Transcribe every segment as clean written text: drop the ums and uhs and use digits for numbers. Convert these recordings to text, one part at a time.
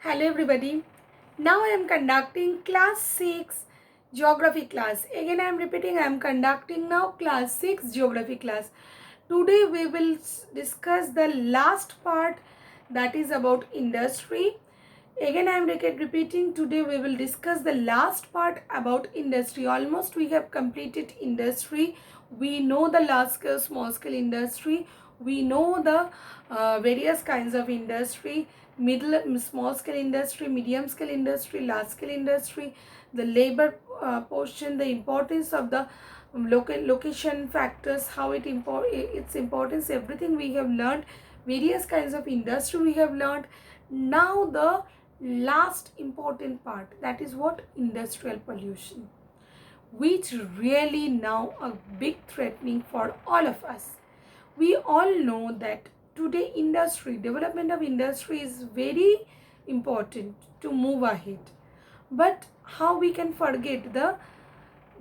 Hello everybody. Now I am conducting class 6 geography class. Again I am repeating, I am conducting now class 6 geography class. Today we will discuss the last part, that is about industry. Again I am repeating, today we will discuss the last part about industry. Almost we have completed industry. We know the large scale, small scale industry. We know the various kinds of industry, middle, small scale industry, medium scale industry, large scale industry, the labor portion, the importance of the location factors, how its importance, everything we have learned, various kinds of industry we have learned. Now the last important part, that is what? Industrial pollution, which really now a big threatening for all of us. We all know that today industry, development of industry is very important to move ahead, but how we can forget the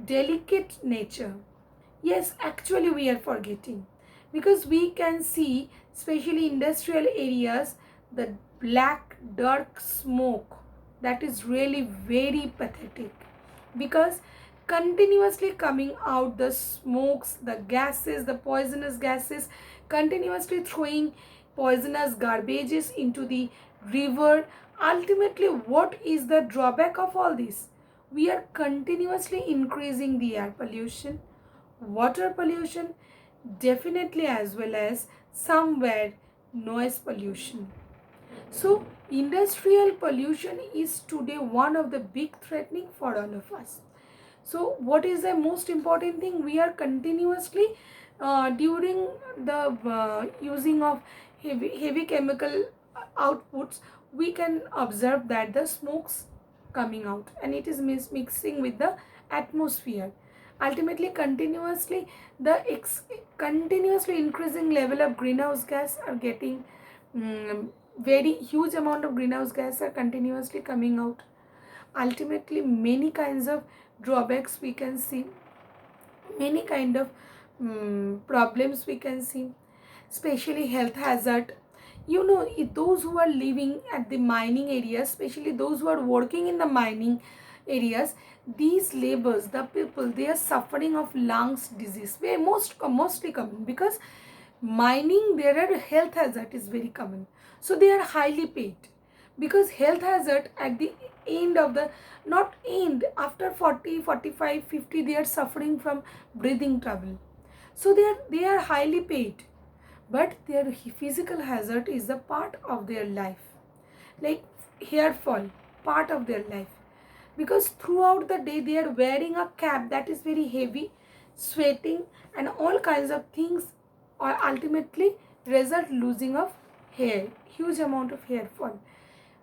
delicate nature? Yes, actually we are forgetting, because we can see, especially industrial areas, the black dark smoke, that is really very pathetic, because continuously coming out the smokes, the gases, the poisonous gases, continuously throwing poisonous garbages into the river. Ultimately, what is the drawback of all this? We are continuously increasing the air pollution, water pollution, definitely, as well as somewhere noise pollution. So industrial pollution is today one of the big threatening for all of us. So what is the most important thing? We are continuously during the using of heavy chemical outputs, we can observe that the smokes coming out, and it is mixing with the atmosphere. Ultimately, continuously increasing level of greenhouse gas are getting, very huge amount of greenhouse gas are continuously coming out. Ultimately, many kinds of drawbacks we can see, many kind of problems we can see, especially health hazard. Those who are living at the mining areas, especially those who are working in the mining areas, these laborers, the people, they are suffering of lungs disease, where mostly common, because mining there are health hazard is very common. So they are highly paid, because health hazard at the end of the, not end, after 40, 45, 50, they are suffering from breathing trouble. So they are highly paid, but their physical hazard is a part of their life, like hair fall, part of their life, because throughout the day they are wearing a cap that is very heavy, sweating, and all kinds of things, or ultimately result losing of hair, huge amount of hair fall,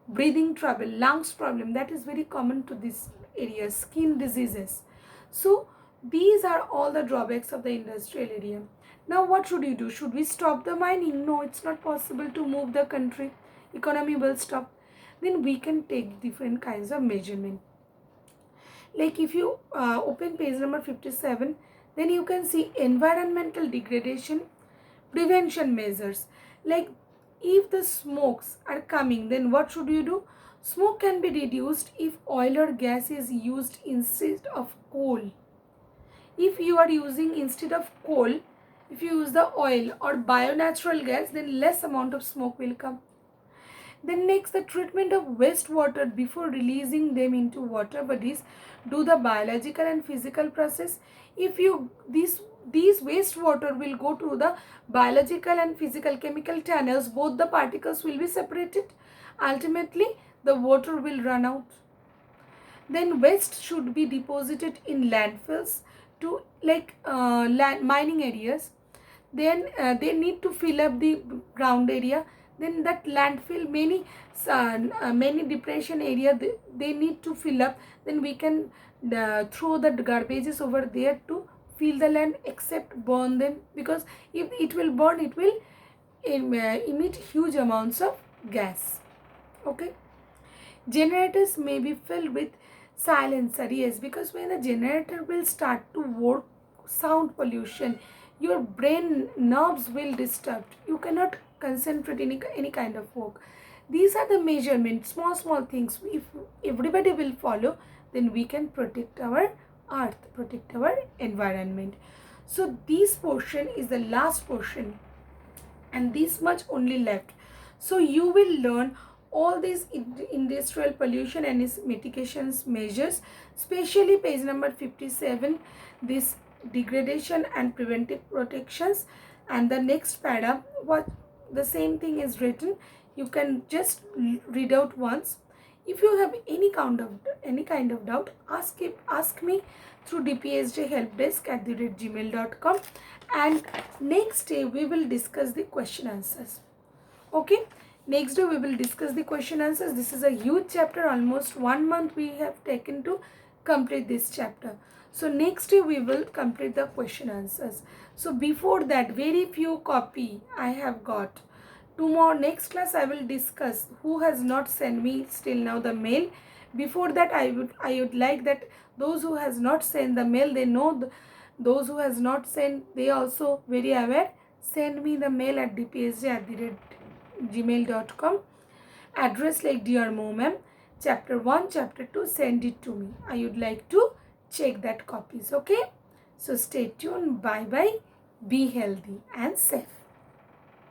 breathing trouble, lungs problem, that is very common to this area, skin diseases. So these are all the drawbacks of the industrial area. Now what should you do? Should we stop the mining? No, it's not possible to move the country, economy will stop. Then we can take different kinds of measurement. Like if you open page number 57, then you can see environmental degradation prevention measures. Like if the smokes are coming, then what should you do? Smoke can be reduced if oil or gas is used instead of coal. If you are using instead of coal, if you use the oil or bio-natural gas, then less amount of smoke will come. Then next, the treatment of wastewater before releasing them into water bodies. Do the biological and physical process. If you these wastewater will go to the biological and physical chemical tunnels, both the particles will be separated. Ultimately, the water will run out. Then waste should be deposited in landfills, to like mining areas. Then they need to fill up the ground area. Then that landfill, many depression area, they need to fill up. Then we can throw the garbages over there to fill the land, except burn them, because if it will burn, it will emit huge amounts of gas. Okay. Generators may be filled with silencer, yes, because when the generator will start to work, sound pollution, your brain nerves will disturbed, you cannot concentrate any kind of work. These are the measurements, small things. If everybody will follow, then we can protect our earth, protect our environment. So this portion is the last portion, and this much only left. So you will learn all these industrial pollution and its mitigations measures, especially page number 57, this degradation and preventive protections. And the next para, what the same thing is written, you can just read out once. If you have any kind of doubt, ask me through dpsjhelpdesk@gmail.com, and next day we will discuss the question answers. Okay, next day we will discuss the question answers. This is a huge chapter, almost 1 month we have taken to complete this chapter. So next day we will complete the question answers. So before that, very few copy I have got. Tomorrow next class I will discuss who has not sent me still now the mail. Before that, I would like that those who has not sent the mail, they know those who has not sent, they also very aware. Send me the mail at dpsj@gmail.com. Address like dear mom, chapter 1, chapter 2, send it to me. I would like to check that copies. Okay, so stay tuned. Bye bye. Be healthy and safe.